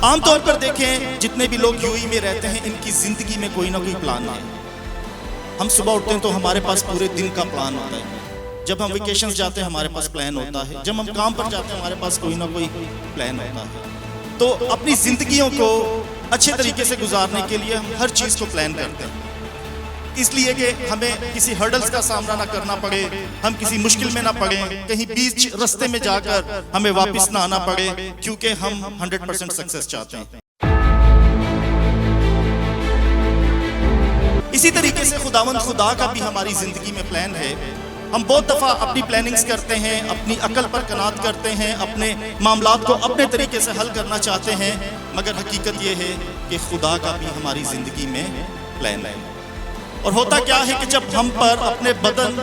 आमतौर पर देखें जितने भी लोग यूएई में रहते हैं इनकी जिंदगी में कोई ना कोई प्लान है। हम सुबह उठते हैं तो हमारे पास पूरे दिन का प्लान होता है। जब हम वेकेशंस जाते हैं हमारे पास प्लान होता है। जब हम काम पर जाते हैं हमारे पास कोई ना कोई प्लान होता है। तो अपनी जिंदगियों को अच्छे तरीके से गुजारने के लिए हम हर चीज़ को प्लान करते हैं, इसलिए कि हमें किसी हर्डल्स का सामना ना करना पड़े, हम किसी मुश्किल में ना पड़े, कहीं बीच रास्ते में जाकर हमें वापस ना आना पड़े, क्योंकि हम 100% सक्सेस चाहते हैं। इसी तरीके से खुदावंद खुदा का भी हमारी जिंदगी में प्लान है। हम बहुत दफा अपनी प्लानिंग्स करते हैं, अपनी अकल पर कनात करते हैं, अपने मामलात को अपने तरीके से हल करना चाहते हैं, मगर हकीकत यह है कि खुदा का भी हमारी जिंदगी में प्लान है। और होता क्या है कि जब हम पर अपने बदन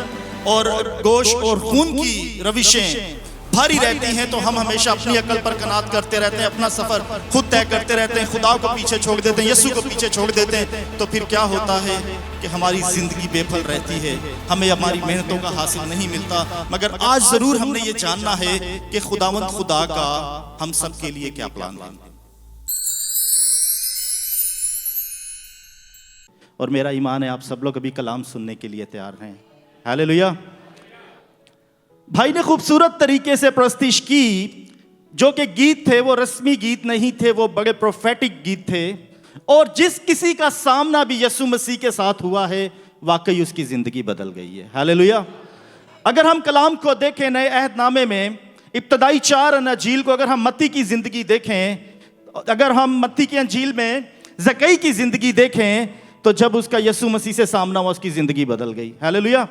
और गोश्त और खून की रविशें भारी रहती हैं तो हम हमेशा अपनी अकल पर कनात करते रहते हैं, अपना सफर खुद तय करते रहते हैं, खुदा को पीछे छोड़ देते हैं, यीशु को पीछे छोड़ देते हैं। तो फिर क्या होता है कि हमारी जिंदगी बेफल रहती है, हमें हमारी मेहनतों का हासिल नहीं मिलता। मगर आज जरूर हमने ये जानना है कि खुदावंद खुदा का हम सब के लिए क्या प्लान है। और मेरा ईमान है आप सब लोग अभी कलाम सुनने के लिए तैयार हैं। हालेलुया। भाई ने खूबसूरत तरीके से प्रस्तुत की। जो कि गीत थे वो रस्मी गीत नहीं थे, वो बड़े प्रोफेटिक गीत थे। और जिस किसी का सामना भी यीशु मसीह के साथ हुआ है वाकई उसकी जिंदगी बदल गई है। हालेलुया। अगर हम कलाम को देखें नए अहदनामे में इब्तदाई 4 अंजील को, अगर हम मत्ती की जिंदगी देखें, अगर हम मत्ती की अंजील में ज़कई की जिंदगी देखें तो जब उसका यीशु मसीह से सामना हुआ उसकी ज़िंदगी बदल गई। हालेलुया।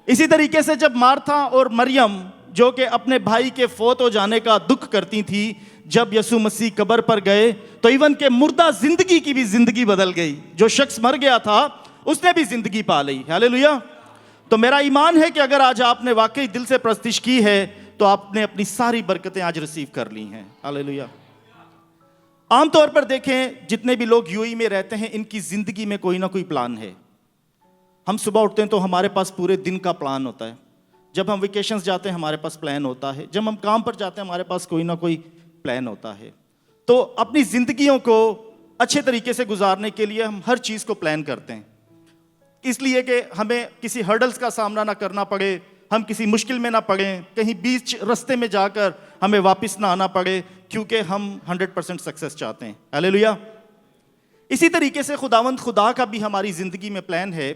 इसी तरीके से जब मार्था और मरियम जो कि अपने भाई के फौत हो जाने का दुख करती थी, जब यीशु मसीह कब्र पर गए तो इवन के मुर्दा जिंदगी की भी ज़िंदगी बदल गई। जो शख्स मर गया था उसने भी ज़िंदगी पा ली। हालेलुया। तो मेरा ईमान है कि अगर आज आपने वाकई दिल से प्रस्तिश की है तो आपने अपनी सारी बरकतें आज रिसीव कर ली हैं। हालेलुया। आमतौर पर देखें जितने भी लोग यूएई में रहते हैं इनकी जिंदगी में कोई ना कोई प्लान है। हम सुबह उठते हैं तो हमारे पास पूरे दिन का प्लान होता है। जब हम वेकेशंस जाते हैं हमारे पास प्लान होता है। जब हम काम पर जाते हैं हमारे पास कोई ना कोई प्लान होता है। तो अपनी जिंदगियों को अच्छे तरीके से गुजारने के लिए हम हर चीज़ को प्लान करते हैं, इसलिए कि हमें किसी हर्डल्स का सामना ना करना पड़े, हम किसी मुश्किल में ना पड़े, कहीं बीच रास्ते में जाकर हमें वापस ना आना पड़े, क्योंकि हम 100% सक्सेस चाहते हैं। हालेलुया। इसी तरीके से खुदावंद खुदा का भी हमारी ज़िंदगी में प्लान है।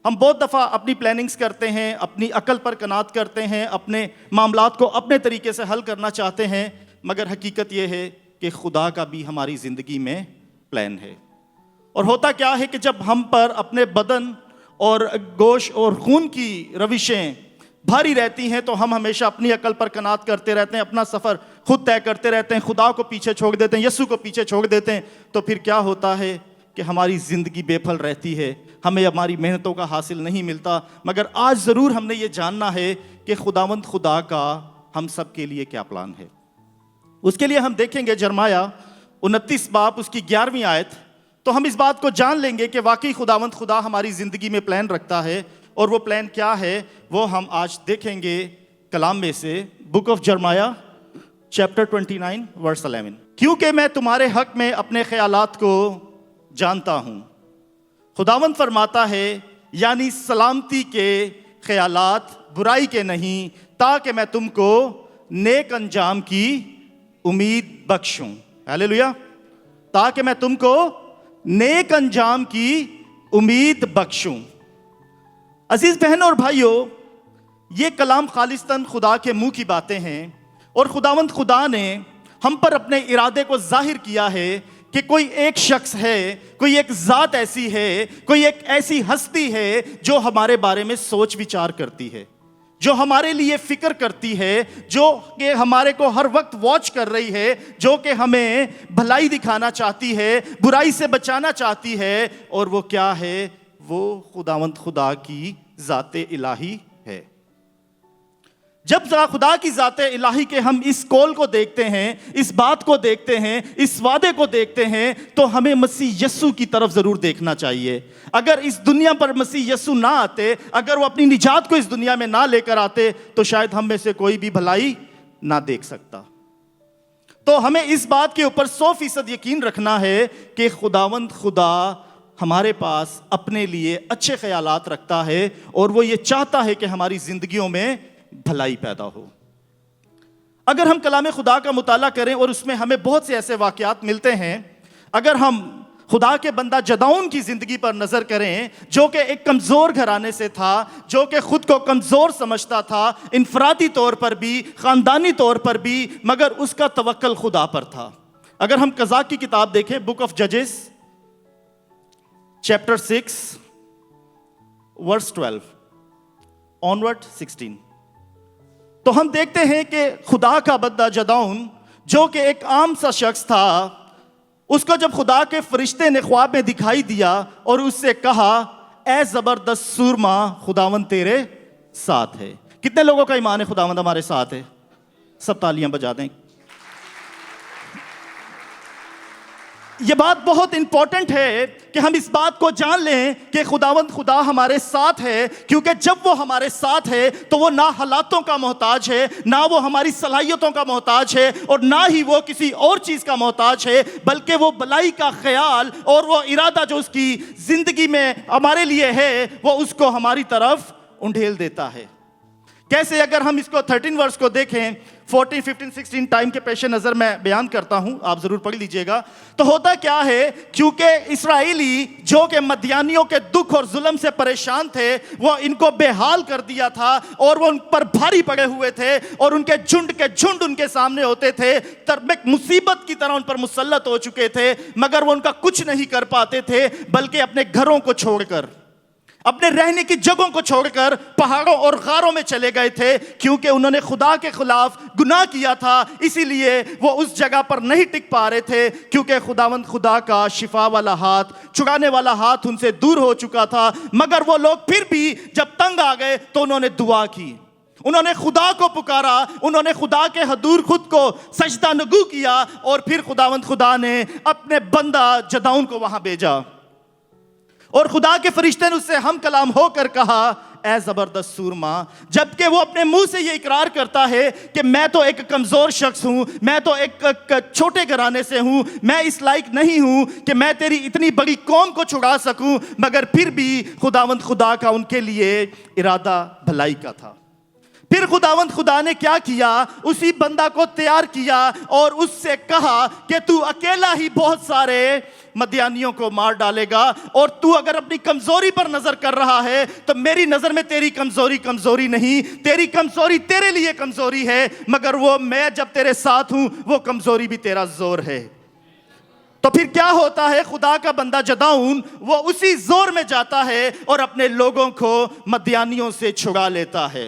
हम बहुत दफ़ा अपनी प्लानिंग्स करते हैं, अपनी अकल पर कनात करते हैं, अपने मामलात को अपने तरीके से हल करना चाहते हैं, मगर हकीकत यह है कि खुदा का भी हमारी ज़िंदगी में प्लान है। और होता क्या है कि जब हम पर अपने बदन और गोश्त और खून की रविशें भारी रहती हैं तो हम हमेशा अपनी अकल पर कनात करते रहते हैं, अपना सफ़र खुद तय करते रहते हैं, खुदा को पीछे छोड़ देते हैं, यीशु को पीछे छोड़ देते हैं। तो फिर क्या होता है कि हमारी ज़िंदगी बेफल रहती है, हमें हमारी मेहनतों का हासिल नहीं मिलता। मगर आज ज़रूर हमने ये जानना है कि खुदावंद खुदा का हम सब के लिए क्या प्लान है। उसके लिए हम देखेंगे यिर्मयाह 29 बाब उसकी 11वीं आयत। तो हम इस बात को जान लेंगे कि वाकई खुदावंद खुदा हमारी ज़िंदगी में प्लान रखता है। और वो प्लान क्या है वो हम आज देखेंगे कलाम में से। बुक ऑफ यिर्मयाह चैप्टर 29 वर्स 11। क्योंकि मैं तुम्हारे हक में अपने ख्यालात को जानता हूँ, खुदावंद फरमाता है, यानी सलामती के ख्यालात, बुराई के नहीं, ताकि मैं तुमको नेक अंजाम की उम्मीद बख्शूं। हालेलुया। ताकि मैं तुमको नेक अंजाम की उम्मीद बख्शूं। अजीज बहनों और भाइयों, ये कलाम खालिस्तन खुदा के मुंह की बातें हैं। और खुदावंद खुदा ने हम पर अपने इरादे को जाहिर किया है कि कोई एक शख्स है, कोई एक ज़ात ऐसी है, कोई एक ऐसी हस्ती है जो हमारे बारे में सोच विचार करती है, जो हमारे लिए फिक्र करती है, जो कि हमारे को हर वक्त वॉच कर रही है, जो कि हमें भलाई दिखाना चाहती है, बुराई से बचाना चाहती है। और वो क्या है? वो खुदावंद खुदा की ज़ाते इलाही है। जब खुदा की ज़ाते इलाही के हम इस कॉल को देखते हैं, इस बात को देखते हैं, इस वादे को देखते हैं, तो हमें मसीह यस्सु की तरफ ज़रूर देखना चाहिए। अगर इस दुनिया पर मसीह यस्सु ना आते, अगर वो अपनी निजात को इस दुनिया में ना लेकर आते, तो शायद हम में से कोई भी भलाई ना देख सकता। तो हमें इस बात के ऊपर 100% यकीन रखना है कि खुदावंद खुदा हमारे पास अपने लिए अच्छे ख्यालात रखता है और वो ये चाहता है कि हमारी जिंदगियों में भलाई पैदा हो। अगर हम कलाम खुदा का मुताला करें और उसमें हमें बहुत से ऐसे वाक़यात मिलते हैं, अगर हम खुदा के बंदा जदाऊन की जिंदगी पर नजर करें, जो कि एक कमजोर घराने से था, जो कि खुद को कमजोर समझता था, इनफरादी तौर पर भी, खानदानी तौर पर भी, मगर उसका तवक्कल खुदा पर था। अगर हम कज़ा की किताब देखें, बुक ऑफ जजेस चैप्टर 6 वर्स 12 ऑनवर्ड 16, तो हम देखते हैं कि खुदा का बंदा जदाऊन, जो कि एक आम सा शख्स था, उसको जब खुदा के फरिश्ते ने ख्वाब में दिखाई दिया और उससे कहा, ए जबरदस्त सूरमा, खुदावन तेरे साथ है। कितने लोगों का ईमान है खुदावंद हमारे साथ है? सब तालियां बजा दें। ये बात बहुत इंपॉर्टेंट है कि हम इस बात को जान लें कि खुदावंद खुदा हमारे साथ है, क्योंकि जब वो हमारे साथ है तो वो ना हालातों का मोहताज है, ना वो हमारी सलाहियतों का मोहताज है, और ना ही वो किसी और चीज़ का मोहताज है, बल्कि वो भलाई का ख्याल और वो इरादा जो उसकी ज़िंदगी में हमारे लिए है, वो उसको हमारी तरफ उंडेल देता है। कैसे? अगर हम इसको 13 वर्स को देखें, 14, 15, 16 टाइम के पेश नज़र मैं बयान करता हूं, आप ज़रूर पढ़ लीजिएगा। तो होता क्या है, क्योंकि इस्राएली जो कि मदियानियों के दुख और जुल्म से परेशान थे, वो इनको बेहाल कर दिया था और वो उन पर भारी पड़े हुए थे और उनके झुंड के झुंड उनके सामने होते थे, तरबक मुसीबत की तरह उन पर मुसल्लत हो चुके थे, मगर वो उनका कुछ नहीं कर पाते थे, बल्कि अपने घरों को छोड़कर, अपने रहने की जगहों को छोड़कर पहाड़ों और गारों में चले गए थे, क्योंकि उन्होंने खुदा के खिलाफ गुनाह किया था। इसीलिए वो उस जगह पर नहीं टिक पा रहे थे, क्योंकि खुदावंद खुदा का शिफा वाला हाथ, छुड़ाने वाला हाथ उनसे दूर हो चुका था। मगर वो लोग फिर भी जब तंग आ गए तो उन्होंने दुआ की, उन्होंने खुदा को पुकारा, उन्होंने खुदा के हदूर खुद को सजदा नगू किया, और फिर खुदावंद खुदा ने अपने बंदा जदाऊन को वहां भेजा और खुदा के फरिश्ते ने उससे हम कलाम होकर कहा, ए जबरदस्त सूरमा। जबकि वो अपने मुंह से ये इकरार करता है कि मैं तो एक कमजोर शख्स हूं, मैं तो एक छोटे घराने से हूं, मैं इस लायक नहीं हूं कि मैं तेरी इतनी बड़ी कौम को छुड़ा सकूं, मगर फिर भी खुदावंद खुदा का उनके लिए इरादा भलाई का था। फिर खुदावंद खुदा ने क्या किया, उसी बंदा को तैयार किया और उससे कहा कि तू अकेला ही बहुत सारे मदियानियों को मार डालेगा, और तू अगर अपनी कमजोरी पर नजर कर रहा है तो मेरी नजर में तेरी कमजोरी कमजोरी नहीं, तेरी कमजोरी तेरे लिए कमजोरी है, मगर वो मैं जब तेरे साथ हूं वो कमजोरी भी तेरा जोर है। तो फिर क्या होता है, खुदा का बंदा जदाऊन वो उसी जोर में जाता है और अपने लोगों को मदियानियों से छुड़ा लेता है।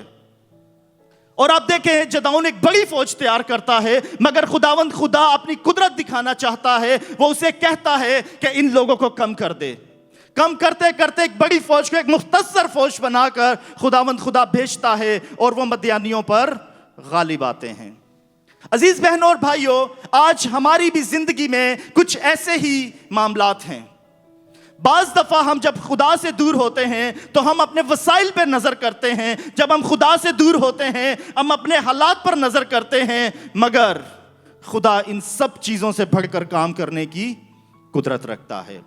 और आप देखें, जदाऊन एक बड़ी फौज तैयार करता है, मगर खुदावंद खुदा अपनी कुदरत दिखाना चाहता है। वो उसे कहता है कि इन लोगों को कम कर दे। कम करते करते एक बड़ी फौज को एक मुख्तसर फौज बनाकर खुदावंद खुदा भेजता है और वो मदियानियों पर गालिब आते हैं। अजीज बहनों और भाइयों, आज हमारी भी जिंदगी में कुछ ऐसे ही मामलात हैं। बाज़ दफ़ा हम जब खुदा से दूर होते हैं तो हम अपने वसाइल पर नज़र करते हैं, जब हम खुदा से दूर होते हैं हम अपने हालात पर नज़र करते हैं, मगर खुदा इन सब चीज़ों से बढ़कर काम करने की कुदरत रखता है।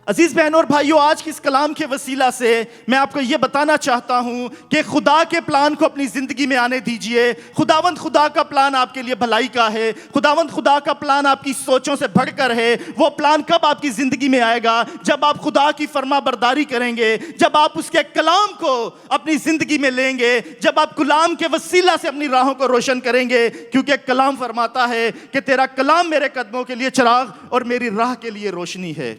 अजीज बहनों और भाइयों, आज की इस कलाम के वसीला से मैं आपको यह बताना चाहता हूं कि खुदा के प्लान को अपनी जिंदगी में आने दीजिए। खुदावंद खुदा का प्लान आपके लिए भलाई का है। खुदावंद खुदा का प्लान आपकी सोचों से बढ़कर है। वो प्लान कब आपकी जिंदगी में आएगा? जब आप खुदा की फर्मा बरदारी करेंगे, जब आप उसके कलाम को अपनी जिंदगी में लेंगे, जब आप कलाम के वसीला से अपनी राहों को रोशन करेंगे, क्योंकि कलाम फरमाता है कि तेरा कलाम मेरे कदमों के लिए चिराग और मेरी राह के लिए रोशनी है।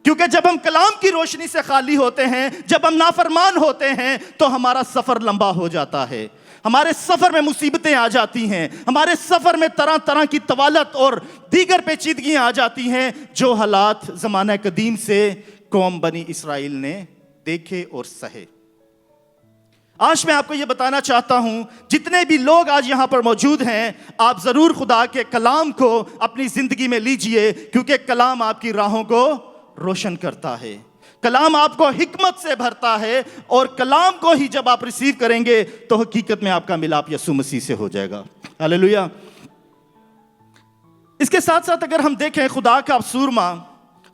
क्योंकि जब हम कलाम की रोशनी से खाली होते हैं, जब हम नाफरमान होते हैं, तो हमारा सफर लंबा हो जाता है। हमारे सफर में मुसीबतें आ जाती हैं, हमारे सफर में तरह तरह की तवालत और दीगर पेचीदगियां आ जाती हैं, जो हालात ज़माना कदीम से कौम बनी इसराइल ने देखे और सहे। आज मैं आपको यह बताना चाहता हूं, जितने भी लोग आज यहां पर मौजूद हैं, आप जरूर खुदा के कलाम को अपनी जिंदगी में लीजिए, क्योंकि कलाम आपकी राहों को रोशन करता है। कलाम आपको हिकमत से भरता है, और कलाम को ही जब आप रिसीव करेंगे तो हकीकत में आपका मिलाप यीशु मसीह से हो जाएगा। हालेलुया। इसके साथ साथ अगर हम देखें खुदा का सूरमा,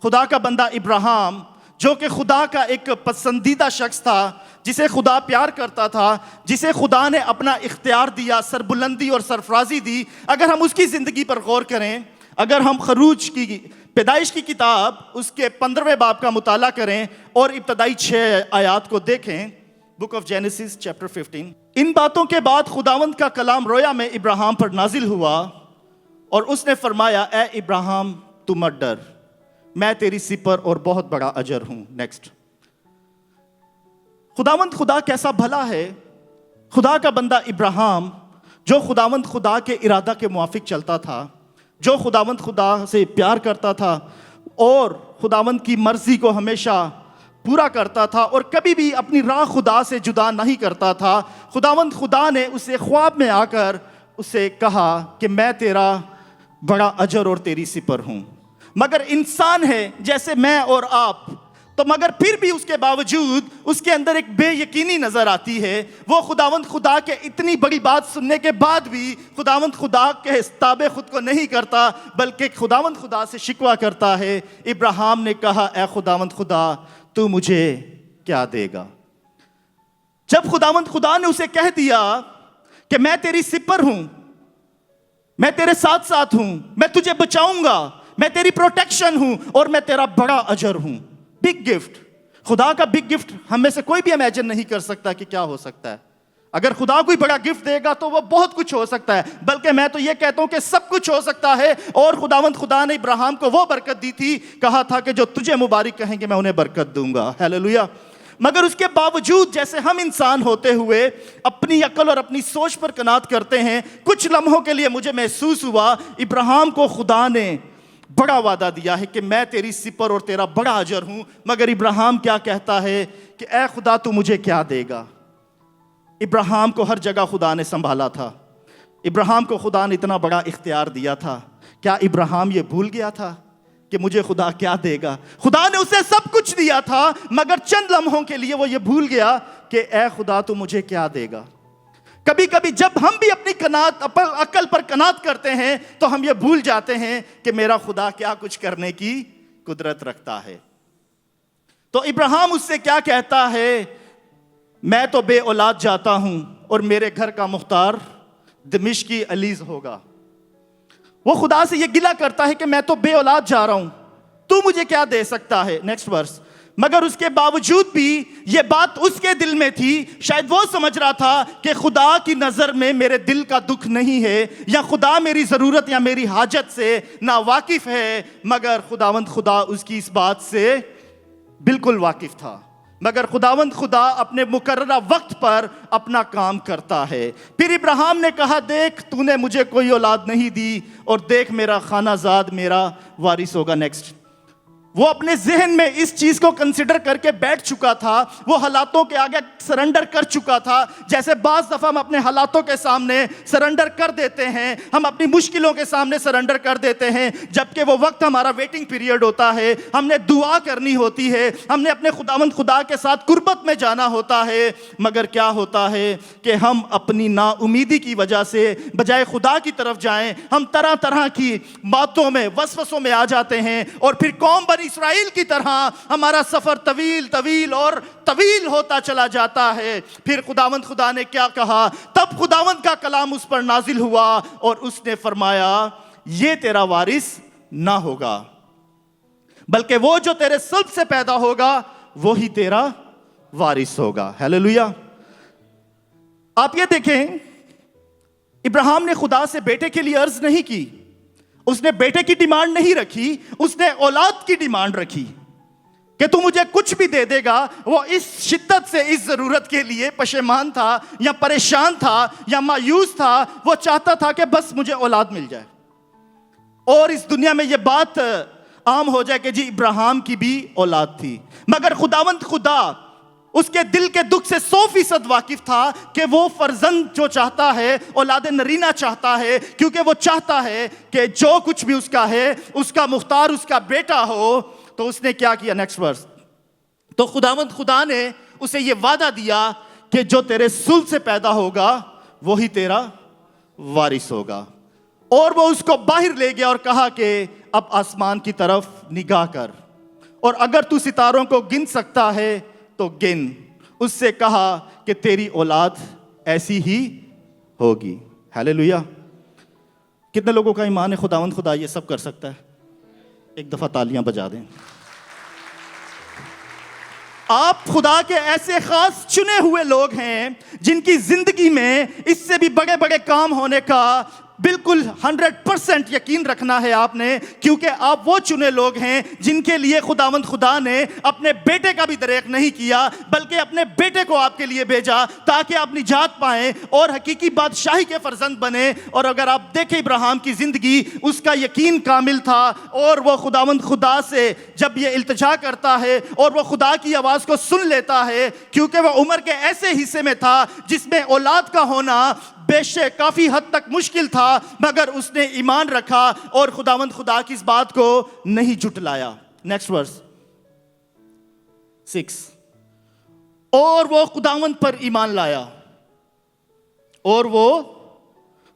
खुदा का बंदा इब्राहिम, जो कि खुदा का एक पसंदीदा शख्स था, जिसे खुदा प्यार करता था, जिसे खुदा ने अपना इख्तियार दिया, सरबुलंदी और सरफराजी दी। अगर हम उसकी ज़िंदगी पर गौर करें, अगर हम खरूज की पैदाइश की किताब उसके 15वें बाब का मुताला करें और इब्तदाई 6 आयात को देखें, बुक ऑफ जेनेसिस चैप्टर 15, इन बातों के बाद खुदावंद का कलाम रोया में इब्राहिम पर नाजिल हुआ और उसने फरमाया, ए इब्राहिम तू मत डर, मैं तेरी सिपर और बहुत बड़ा अजर हूं। नेक्स्ट, खुदावंद खुदा कैसा भला है। खुदा का बंदा इब्राहिम, जो खुदावंद खुदा के इरादा के मुआफिक चलता था, जो खुदावंद खुदा से प्यार करता था और खुदावंद की मर्जी को हमेशा पूरा करता था और कभी भी अपनी राह खुदा से जुदा नहीं करता था। खुदावंद खुदा ने उसे ख्वाब में आकर उसे कहा कि मैं तेरा बड़ा अजर और तेरी सिपर हूं। मगर इंसान है जैसे मैं और आप, तो मगर फिर भी उसके बावजूद उसके अंदर एक बेयकीनी नजर आती है। वो खुदावंद खुदा के इतनी बड़ी बात सुनने के बाद भी खुदावंद खुदा के ताबे खुद को नहीं करता, बल्कि खुदावंद खुदा से शिकवा करता है। इब्राहिम ने कहा, ए खुदावंद खुदा तू मुझे क्या देगा। जब खुदावंद खुदा ने उसे कह दिया कि मैं तेरी सिपर हूं, मैं तेरे साथ साथ हूं, मैं तुझे बचाऊंगा, मैं तेरी प्रोटेक्शन हूं और मैं तेरा बड़ा अजर हूं। बिग गिफ्ट, खुदा का बिग गिफ्ट हम में से कोई भी इमेजिन नहीं कर सकता कि क्या हो सकता है। अगर खुदा कोई बड़ा गिफ्ट देगा तो वो बहुत कुछ हो सकता है, बल्कि मैं तो ये कहता हूं कि सब कुछ हो सकता है। और खुदावंद खुदा ने इब्राहिम को वो बरकत दी थी, कहा था कि जो तुझे मुबारक कहेंगे मैं उन्हें बरकत दूंगा। हालेलुया। मगर उसके बावजूद जैसे हम इंसान होते हुए अपनी अकल और अपनी सोच पर कनात करते हैं, कुछ लम्हों के लिए मुझे महसूस हुआ इब्राहिम को खुदा ने बड़ा वादा दिया है कि मैं तेरी सिपर और तेरा बड़ा अजर हूं। मगर इब्राहिम क्या कहता है कि ए खुदा तू मुझे क्या देगा। इब्राहिम को हर जगह खुदा ने संभाला था, इब्राहिम को खुदा ने इतना बड़ा इख्तियार दिया था। क्या इब्राहिम ये भूल गया था कि मुझे खुदा क्या देगा। खुदा ने उसे सब कुछ दिया था, मगर चंद लम्हों के लिए वो ये भूल गया कि ए खुदा तू मुझे क्या देगा। कभी कभी जब हम भी अपनी कनात अकल पर कनात करते हैं तो हम ये भूल जाते हैं कि मेरा खुदा क्या कुछ करने की कुदरत रखता है। तो इब्राहिम उससे क्या कहता है, मैं तो बे औलाद जाता हूं और मेरे घर का मुख्तार दमिश्की अलीज होगा। वो खुदा से ये गिला करता है कि मैं तो बे औलाद जा रहा हूं, तू मुझे क्या दे सकता है। नेक्स्ट वर्स, मगर उसके बावजूद भी ये बात उसके दिल में थी। शायद वो समझ रहा था कि खुदा की नज़र में मेरे दिल का दुख नहीं है, या खुदा मेरी ज़रूरत या मेरी हाजत से ना वाकिफ़ है। मगर खुदावंद खुदा उसकी इस बात से बिल्कुल वाकिफ़ था। मगर खुदावंद खुदा अपने मुकर्ररा वक्त पर अपना काम करता है। फिर इब्राहिम ने कहा, देख तूने मुझे कोई औलाद नहीं दी और देख मेरा खानाजाद मेरा वारिस होगा। नेक्स्ट, वो अपने जहन में इस चीज को कंसिडर करके बैठ चुका था, वो हालातों के आगे सरेंडर कर चुका था। जैसे बाज दफा हम अपने हालातों के सामने सरेंडर कर देते हैं, हम अपनी मुश्किलों के सामने सरेंडर कर देते हैं, जबकि वो वक्त हमारा वेटिंग पीरियड होता है। हमने दुआ करनी होती है, हमने अपने खुदावंद खुदा के साथ कुर्बत में जाना होता है। मगर क्या होता है कि हम अपनी नाउमीदी की वजह से बजाय खुदा की तरफ जाएं, हम तरह तरह की बातों में वसवसों में आ जाते हैं और फिर कौम बनी इस्राएल की तरह हमारा सफर तवील तवील और तवील होता चला जाता है। फिर खुदावंद खुदा ने क्या कहा, तब खुदावंद का कलाम उस पर नाजिल हुआ और उसने फरमाया, ये तेरा वारिस ना होगा, बल्कि वो जो तेरे सल्ब से पैदा होगा वो ही तेरा वारिस होगा। हालेलुया। आप ये देखें, इब्राहिम ने खुदा से बेटे के लिए अर्ज नहीं की, उसने बेटे की डिमांड नहीं रखी, उसने औलाद की डिमांड रखी कि तू मुझे कुछ भी दे देगा। वो इस शिद्दत से इस जरूरत के लिए पशेमान था या परेशान था या मायूस था। वो चाहता था कि बस मुझे औलाद मिल जाए और इस दुनिया में ये बात आम हो जाए कि जी इब्राहिम की भी औलाद थी। मगर खुदावंद खुदा उसके दिल के दुख से 100% वाकिफ था कि वो फर्जंद जो चाहता है, औलाद नरीना चाहता है, क्योंकि वो चाहता है कि जो कुछ भी उसका है उसका मुख्तार उसका बेटा हो। तो उसने क्या किया, नेक्स्ट वर्स, तो खुदावंद खुदा ने उसे ये वादा दिया कि जो तेरे सुल्ब से पैदा होगा वही तेरा वारिस होगा। और वो उसको बाहर ले गया और कहा कि अब आसमान की तरफ निगाह कर, और अगर तू सितारों को गिन सकता है तो गिन। उससे कहा कि तेरी औलाद ऐसी ही होगी। हालेलुया। कितने लोगों का ईमान है खुदावंद खुदा ये सब कर सकता है? एक दफा तालियां बजा दें। आप खुदा के ऐसे खास चुने हुए लोग हैं जिनकी जिंदगी में इससे भी बड़े बड़े काम होने का बिल्कुल 100% यकीन रखना है आपने, क्योंकि आप वो चुने लोग हैं जिनके लिए खुदावंद खुदा ने अपने बेटे का भी दरेक नहीं किया, बल्कि अपने बेटे को आपके लिए भेजा ताकि आप निजात पाएं और हकीकी बादशाही के फर्जंद बने। और अगर आप देखें इब्राहिम की जिंदगी, उसका यकीन कामिल था और वो खुदावंद खुदा से जब ये इल्तिजा करता है और वो खुदा की आवाज़ को सुन लेता है, क्योंकि वह उम्र के ऐसे हिस्से में था जिसमें औलाद का होना बेशक काफी हद तक मुश्किल था, मगर उसने ईमान रखा और खुदावंद खुदा की इस बात को नहीं जुटलाया। Next verse 6। और वो खुदावंद पर ईमान लाया, और वो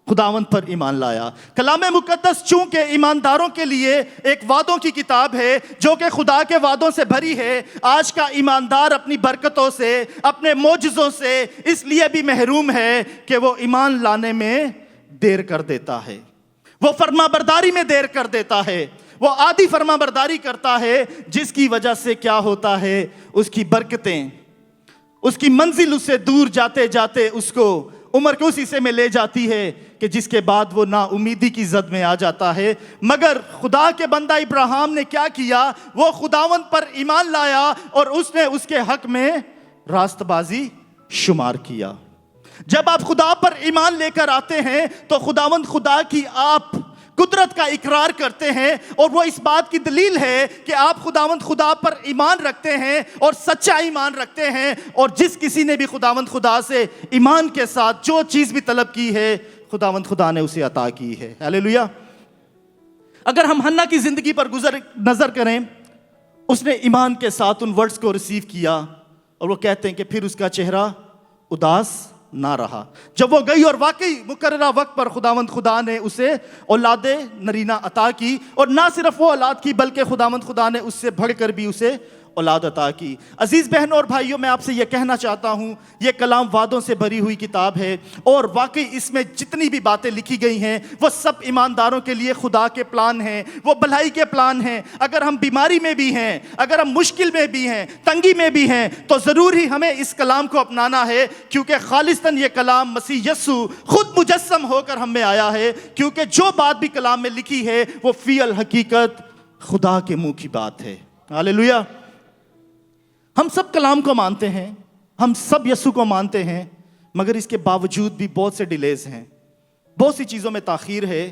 खुदावंद पर ईमान लाया। कलाम मुकद्दस चूंकि ईमानदारों के लिए एक वादों की किताब है जो कि खुदा के वादों से भरी है, आज का ईमानदार अपनी बरकतों से, अपने मौजज़ों से इसलिए भी महरूम है कि वो ईमान लाने में देर कर देता है, वो फरमाबरदारी में देर कर देता है, वो आधी फरमाबरदारी करता है, जिसकी वजह से क्या होता है, उसकी बरकतें, उसकी मंजिल उससे दूर जाते जाते उसको उम्र के उस हिस्से में ले जाती है कि जिसके बाद वो ना उम्मीदी की जद में आ जाता है। मगर खुदा के बंदा इब्राहिम ने क्या किया, वो खुदावंद पर ईमान लाया और उसने उसके हक में रास्तबाजी शुमार किया। जब आप खुदा पर ईमान लेकर आते हैं तो खुदावंद खुदा की आप कुदरत का इकरार करते हैं, और वो इस बात की दलील है कि आप खुदावंद खुदा पर ईमान रखते हैं और सच्चा ईमान रखते हैं। और जिस किसी ने भी खुदावंद खुदा से ईमान के साथ जो चीज़ भी तलब की है, खुदावंद खुदा ने उसे अता की है। हालेलुया। अगर हम हन्ना की जिंदगी पर नजर करें, उसने ईमान के साथ उन वर्ड्स को रिसीव किया, और वो कहते हैं कि फिर उसका चेहरा उदास ना रहा। जब वो गई और वाकई मुकर्ररा वक्त पर खुदावंद खुदा ने उसे औलादे नरीना अता की, और ना सिर्फ वो औलाद की बल्कि खुदावंद खुदा ने उससे बढ़कर भी उसे औलाद अता की। अजीज बहनों और भाइयों, मैं आपसे ये कहना चाहता हूँ, ये कलाम वादों से भरी हुई किताब है, और वाकई इसमें जितनी भी बातें लिखी गई हैं वो सब ईमानदारों के लिए खुदा के प्लान हैं, वो भलाई के प्लान हैं। अगर हम बीमारी में भी हैं, अगर हम मुश्किल में भी हैं, तंगी में भी हैं, तो ज़रूर ही हमें इस कलाम को अपनाना है, क्योंकि खालिस्तन ये कलाम मसीह यस्सु खुद मुजस्सम होकर हम में आया है। क्योंकि जो बात भी कलाम में लिखी है वो फ़ियल हकीकत खुदा के मुंह की बात है। हालेलुया। हम सब कलाम को मानते हैं, हम सब यस्सु को मानते हैं, मगर इसके बावजूद भी बहुत से डिलेज हैं, बहुत सी चीज़ों में ताख़ीर है।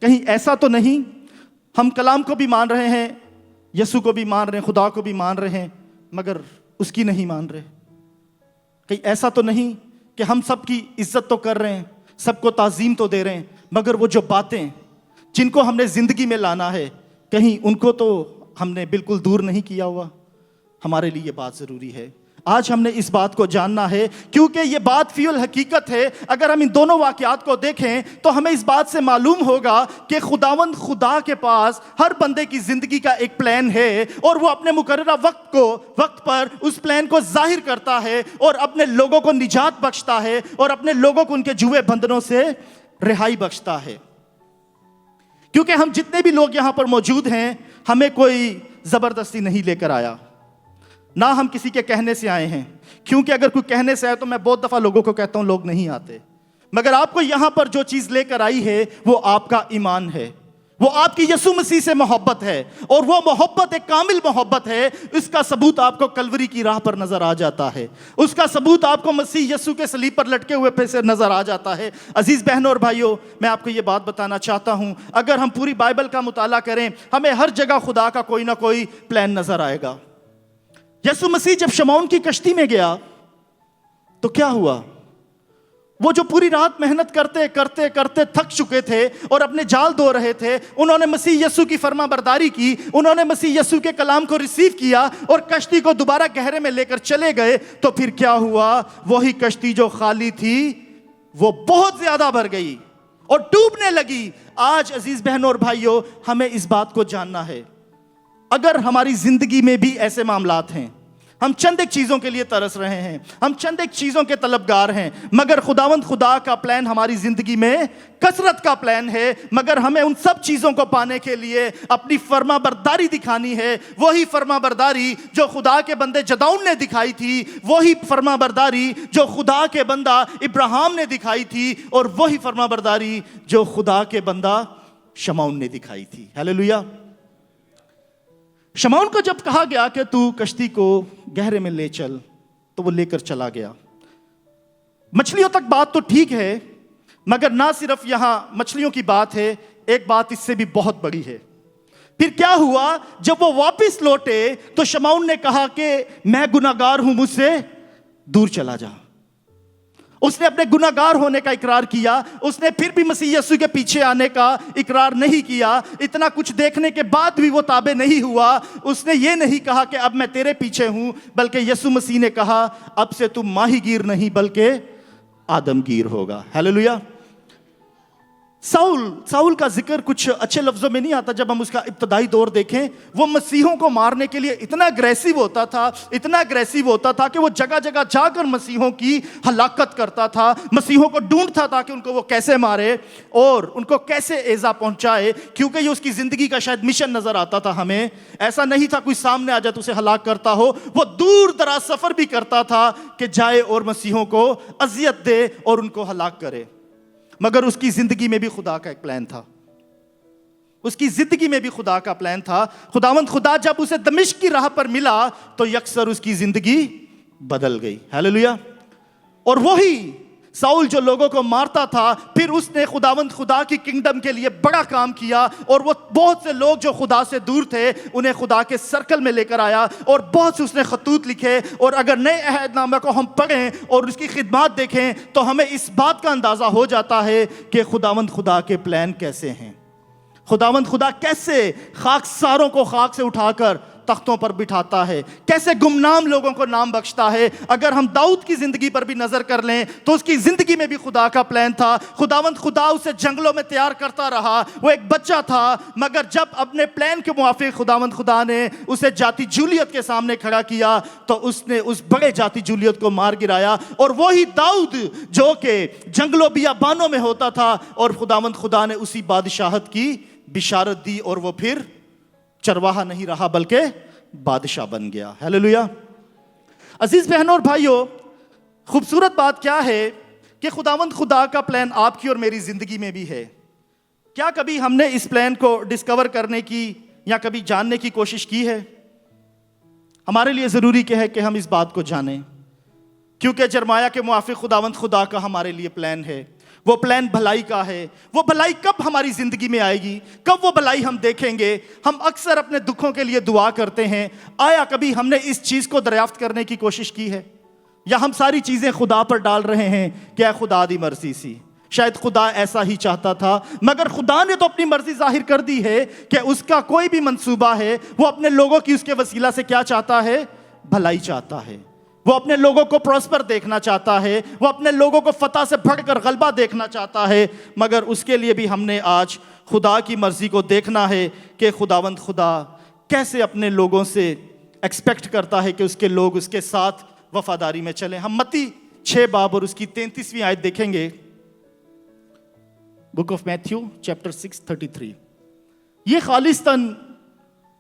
कहीं ऐसा तो नहीं हम कलाम को भी मान रहे हैं, यस्सु को भी मान रहे हैं, खुदा को भी मान रहे हैं, मगर उसकी नहीं मान रहे? कहीं ऐसा तो नहीं कि हम सबकी इज्जत तो कर रहे हैं, सबको ताज़ीम तो दे रहे हैं, मगर वो जो बातें जिनको हमने ज़िंदगी में लाना है, कहीं उनको तो हमने बिल्कुल दूर नहीं किया हुआ? हमारे लिए ये बात ज़रूरी है। आज हमने इस बात को जानना है, क्योंकि ये बात फ़ियल हकीकत है। अगर हम इन दोनों वाक़यात को देखें तो हमें इस बात से मालूम होगा कि खुदावंद खुदा के पास हर बंदे की ज़िंदगी का एक प्लान है, और वो अपने मुकर्ररा वक्त पर उस प्लान को जाहिर करता है और अपने लोगों को निजात बख्शता है और अपने लोगों को उनके जुए बंधनों से रिहाई बख्शता है। क्योंकि हम जितने भी लोग यहाँ पर मौजूद हैं, हमें कोई ज़बरदस्ती नहीं लेकर आया, ना हम किसी के कहने से आए हैं। क्योंकि अगर कोई कहने से आए तो मैं बहुत दफ़ा लोगों को कहता हूँ लोग नहीं आते, मगर आपको यहाँ पर जो चीज़ लेकर आई है वो आपका ईमान है, वो आपकी यीशु मसीह से मोहब्बत है, और वो मोहब्बत एक कामिल मोहब्बत है। इसका सबूत आपको कलवरी की राह पर नज़र आ जाता है, उसका सबूत आपको मसीह यीशु के सलीब पर लटके हुए पे से नज़र आ जाता है। अजीज़ बहनों और भाइयों, मैं आपको ये बात बताना चाहता हूँ, अगर हम पूरी बाइबल का मुताला करें, हमें हर जगह खुदा का कोई ना कोई प्लान नज़र आएगा। यीशु मसीह जब शमौन की कश्ती में गया तो क्या हुआ? वो जो पूरी रात मेहनत करते करते करते थक चुके थे और अपने जाल धो रहे थे, उन्होंने मसीह यीशु की फरमाबरदारी की, उन्होंने मसीह यीशु के कलाम को रिसीव किया और कश्ती को दोबारा गहरे में लेकर चले गए। तो फिर क्या हुआ? वही कश्ती जो खाली थी वो बहुत ज्यादा भर गई, और डूबने लगी। आज अजीज बहनों और भाइयों, हमें इस बात को जानना है, अगर हमारी जिंदगी में भी ऐसे मामलात हैं, हम चंद एक चीजों के लिए तरस रहे हैं, हम चंद एक चीजों के तलबगार हैं, मगर खुदावंद खुदा का प्लान हमारी जिंदगी में कसरत का प्लान है, मगर हमें उन सब चीजों को पाने के लिए अपनी फर्माबरदारी दिखानी है। वही फर्माबरदारी जो खुदा के बंदे जदाऊन ने दिखाई थी, वही फर्माबरदारी जो खुदा के बंदा इब्राहिम ने दिखाई थी, और वही फर्माबरदारी जो खुदा के बंदा शमौन ने दिखाई थी। हालेलुया। शमौन को जब कहा गया कि तू कश्ती को गहरे में ले चल, तो वो लेकर चला गया। मछलियों तक बात तो ठीक है, मगर ना सिर्फ यहां मछलियों की बात है, एक बात इससे भी बहुत बड़ी है। फिर क्या हुआ, जब वो वापस लौटे तो शमौन ने कहा कि मैं गुनाहगार हूं, मुझसे दूर चला जा। उसने अपने गुनाहगार होने का इकरार किया। उसने फिर भी मसीह यीशु के पीछे आने का इकरार नहीं किया। इतना कुछ देखने के बाद भी वो ताबे नहीं हुआ। उसने ये नहीं कहा कि अब मैं तेरे पीछे हूं, बल्कि यीशु मसीह ने कहा अब से तू माहीगीर नहीं बल्कि आदमगीर होगा। हालेलुया। साउल का जिक्र कुछ अच्छे लफ्जों में नहीं आता। जब हम उसका इब्तदाई दौर देखें, वो मसीहों को मारने के लिए इतना अग्रेसिव होता था, इतना अग्रेसिव होता था कि वो जगह जगह जाकर मसीहों की हलाकत करता था, मसीहों को ढूंढता था कि उनको वो कैसे मारे और उनको कैसे एजा पहुंचाए, क्योंकि ये उसकी जिंदगी का शायद मिशन नजर आता था हमें। ऐसा नहीं था कोई सामने आ जाए तो उसे हलाक करता हो, वो दूर दराज सफर भी करता था कि जाए और मसीहों को अजियत दे और उनको हलाक करे। मगर उसकी जिंदगी में भी खुदा का एक प्लान था। उसकी जिंदगी में भी खुदा का प्लान था। खुदावंद खुदा जब उसे दमिश्क की राह पर मिला तो यकसर उसकी जिंदगी बदल गई। हालेलुया। और वही साउल जो लोगों को मारता था, फिर उसने खुदावंद खुदा की किंगडम के लिए बड़ा काम किया, और वो बहुत से लोग जो खुदा से दूर थे उन्हें खुदा के सर्कल में लेकर आया, और बहुत से उसने खतूत लिखे। और अगर नए अहदनामे को हम पढ़ें और उसकी खिदमत देखें तो हमें इस बात का अंदाजा हो जाता है कि खुदावंद खुदा के प्लान कैसे हैं। खुदावंद खुदा कैसे खाकसारों को खाक से उठाकर तख्तों पर बिठाता है, कैसे गुमनाम लोगों को नाम बख्शता है। अगर हम दाऊद की जिंदगी पर भी नजर कर लें तो उसकी जिंदगी में भी खुदा का प्लान था। खुदावंद खुदा उसे जंगलों में तैयार करता रहा। वो एक बच्चा था, मगर जब अपने प्लान के मुआफिक खुदावंद खुदा ने उसे जाति जूलियत के सामने खड़ा किया तो उसने उस बड़े जाति जूलियत को मार गिराया। और वही दाऊद जो कि जंगलों बियाबानों में होता था, और खुदावंद खुदा ने उसी बादशाहत की बिशारत दी, और वो फिर चरवाहा नहीं रहा बल्कि बादशाह बन गया। हालेलुया। अजीज बहनों और भाइयों, खूबसूरत बात क्या है कि खुदावंद खुदा का प्लान आपकी और मेरी जिंदगी में भी है। क्या कभी हमने इस प्लान को डिस्कवर करने की या कभी जानने की कोशिश की है? हमारे लिए जरूरी क्या है कि हम इस बात को जानें, क्योंकि जरमाया के मुआफिक खुदावंद खुदा का हमारे लिए प्लान है। वो प्लान भलाई का है। वो भलाई कब हमारी जिंदगी में आएगी, कब वो भलाई हम देखेंगे? हम अक्सर अपने दुखों के लिए दुआ करते हैं। आया कभी हमने इस चीज को दरियाफ्त करने की कोशिश की है, या हम सारी चीजें खुदा पर डाल रहे हैं? क्या खुदा दी मर्जी सी, शायद खुदा ऐसा ही चाहता था, मगर खुदा ने तो अपनी मर्जी जाहिर कर दी है कि उसका कोई भी मंसूबा है, वो अपने लोगों की उसके वसीला से क्या चाहता है? भलाई चाहता है। वो अपने लोगों को प्रॉस्पर देखना चाहता है, वो अपने लोगों को फतह से बढ़कर गलबा देखना चाहता है। मगर उसके लिए भी हमने आज खुदा की मर्जी को देखना है कि खुदावंद खुदा कैसे अपने लोगों से एक्सपेक्ट करता है कि उसके लोग उसके साथ वफादारी में चलें। हम मत्ती 6 बाब और उसकी 33वीं आयत देखेंगे। Book of Matthew chapter 6:33। ये खालिस्तन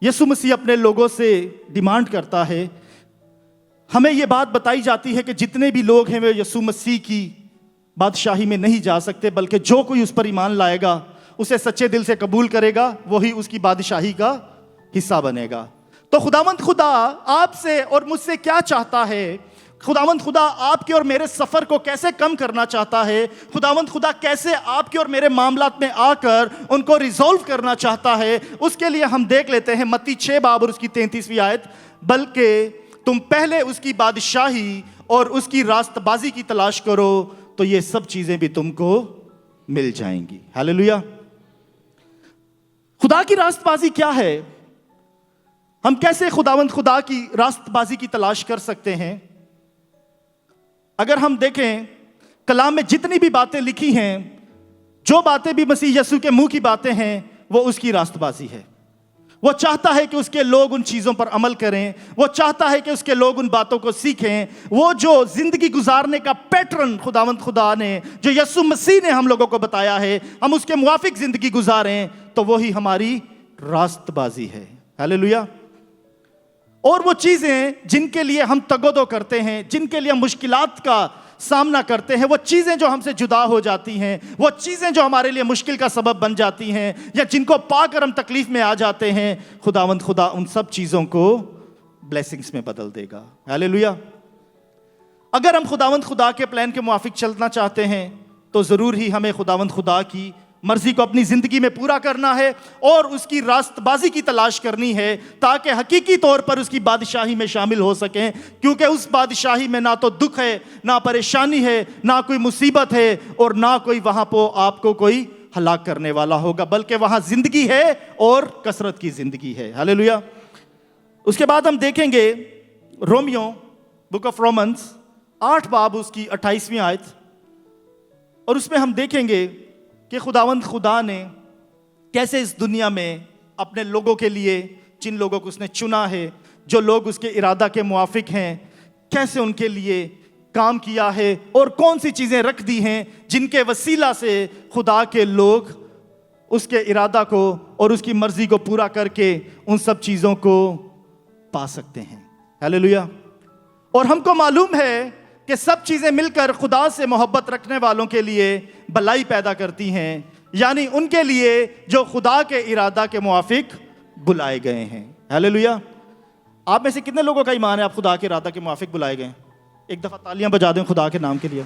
यीशु मसीह अपने लोगों से डिमांड करता है। हमें यह बात बताई जाती है कि जितने भी लोग हैं वे यीशु मसीह की बादशाही में नहीं जा सकते, बल्कि जो कोई उस पर ईमान लाएगा, उसे सच्चे दिल से कबूल करेगा, वही उसकी बादशाही का हिस्सा बनेगा। तो खुदावंद खुदा आपसे और मुझसे क्या चाहता है? खुदावंद खुदा आपके और मेरे सफर को कैसे कम करना चाहता है? खुदावंद खुदा कैसे आपके और मेरे मामलात में आकर उनको रिजॉल्व करना चाहता है? उसके लिए हम देख लेते हैं मत्ती 6 बाब और उसकी 33वीं आयत। बल्कि तुम पहले उसकी बादशाही और उसकी रास्तबाजी की तलाश करो तो ये सब चीजें भी तुमको मिल जाएंगी। हालेलुया। खुदा की रास्तबाजी क्या है? हम कैसे खुदावंद खुदा की रास्तबाजी की तलाश कर सकते हैं? अगर हम देखें कलाम में जितनी भी बातें लिखी हैं जो बातें भी मसीह यीशु के मुंह की बातें हैं वो उसकी रास्तबाजी है। वो चाहता है कि उसके लोग उन चीज़ों पर अमल करें, वो चाहता है कि उसके लोग उन बातों को सीखें। वो जो जिंदगी गुजारने का पैटर्न खुदावंद खुदा ने, जो यीशु मसीह ने हम लोगों को बताया है, हम उसके मुआफिक जिंदगी गुजारें, तो वही हमारी रास्तबाजी है। हालेलुया। और वो चीज़ें जिनके लिए हम तगोदो करते हैं, जिनके लिए मुश्किलात का सामना करते हैं, वो चीज़ें जो हमसे जुदा हो जाती हैं, वो चीज़ें जो हमारे लिए मुश्किल का सबब बन जाती हैं, या जिनको पाकर हम तकलीफ में आ जाते हैं, खुदावंद खुदा उन सब चीज़ों को ब्लेसिंग्स में बदल देगा। हालेलुया। अगर हम खुदावंद खुदा के प्लान के मुआफिक चलना चाहते हैं तो ज़रूर ही हमें खुदावंद खुदा की मर्जी को अपनी ज़िंदगी में पूरा करना है और उसकी रास्तबाजी की तलाश करनी है, ताकि हकीकी तौर पर उसकी बादशाही में शामिल हो सकें। क्योंकि उस बादशाही में ना तो दुख है, ना परेशानी है, ना कोई मुसीबत है, और ना कोई वहाँ पर आपको कोई हलाक करने वाला होगा, बल्कि वहाँ ज़िंदगी है और कसरत की ज़िंदगी है। हालेलुया। उसके बाद हम देखेंगे रोमियो, बुक ऑफ रोमन्स 8 बाब उसकी 28वीं आयत, और उसमें हम देखेंगे कि खुदावंद खुदा ने कैसे इस दुनिया में अपने लोगों के लिए, जिन लोगों को उसने चुना है, जो लोग उसके इरादा के मुआफिक हैं, कैसे उनके लिए काम किया है और कौन सी चीज़ें रख दी हैं जिनके वसीला से खुदा के लोग उसके इरादा को और उसकी मर्जी को पूरा करके उन सब चीज़ों को पा सकते हैं। हालेलुया। और हमको मालूम है कि सब चीज़ें मिलकर खुदा से मोहब्बत रखने वालों के लिए भलाई पैदा करती हैं, यानी उनके लिए जो खुदा के इरादा के मुआफिक बुलाए गए हैं। हालेलुया। आप में से कितने लोगों का ईमान है आप खुदा के इरादा के मुआफिक बुलाए गए? एक दफ़ा तालियां बजा दें खुदा के नाम के लिए।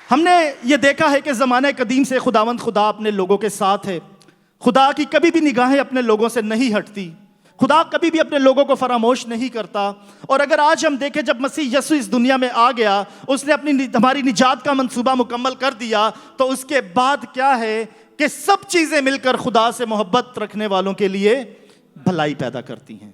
हमने ये देखा है कि ज़माने कदीम से खुदावंद खुदा अपने लोगों के साथ है। खुदा की कभी भी निगाहें अपने लोगों से नहीं हटती। खुदा कभी भी अपने लोगों को फरामोश नहीं करता। और अगर आज हम देखें, जब मसीह यीशु इस दुनिया में आ गया, उसने हमारी निजात का मंसूबा मुकम्मल कर दिया, तो उसके बाद क्या है कि सब चीज़ें मिलकर खुदा से मोहब्बत रखने वालों के लिए भलाई पैदा करती हैं।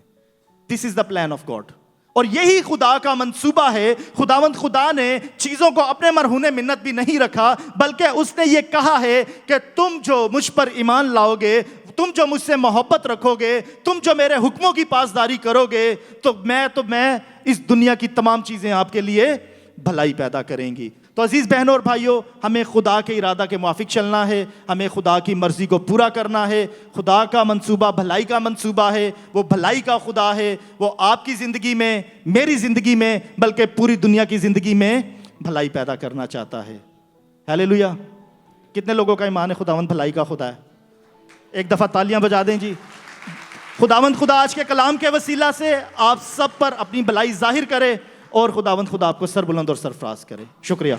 This is the plan of God. और यही खुदा का मंसूबा है। खुदावंद खुदा ने चीज़ों को अपने मरहूने मिन्नत भी नहीं रखा, बल्कि उसने ये कहा है कि तुम जो मुझ पर ईमान लाओगे, तुम जो मुझसे मोहब्बत रखोगे, तुम जो मेरे हुक्मों की पासदारी करोगे, तो मैं इस दुनिया की तमाम चीज़ें आपके लिए भलाई पैदा करेंगी। तो अजीज़ बहनों और भाइयों, हमें खुदा के इरादा के मुआफिक चलना है, हमें खुदा की मर्ज़ी को पूरा करना है। खुदा का मंसूबा भलाई का मंसूबा है, वो भलाई का खुदा है। वो आपकी ज़िंदगी में, मेरी ज़िंदगी में, बल्कि पूरी दुनिया की ज़िंदगी में भलाई पैदा करना चाहता है। हालेलुया। कितने लोगों का ईमान है खुदावंद भलाई का खुदा है? एक दफ़ा तालियां बजा दें जी। खुदावंद खुदा आज के कलाम के वसीला से आप सब पर अपनी भलाई जाहिर करे और खुदावंद खुदा आपको सरबुलंद और सरफराज करे। शुक्रिया।